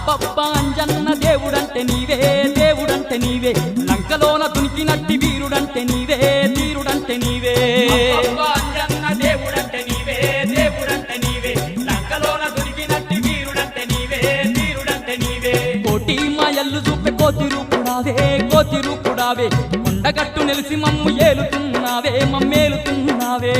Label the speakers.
Speaker 1: అబ్బబ్బా అంజన్న దేవుడంటే నీవే దేవుడంటే నీవే లంకలోన దునికినట్టి వీరుడంటే నీవే వీరుడంటే నీవే
Speaker 2: అబ్బబ్బా అంజన్న దేవుడంటే నీవే దేవుడంటే నీవే లంకలోన దునికినట్టి వీరుడంటే నీవే వీరుడంటే నీవే
Speaker 1: కోటి మాయల్లు చూపే కోతి రూపుడావే కొండగట్టు నిలిసి మమ్ము ఏలుతున్నావే మమ్మేలుతున్నావే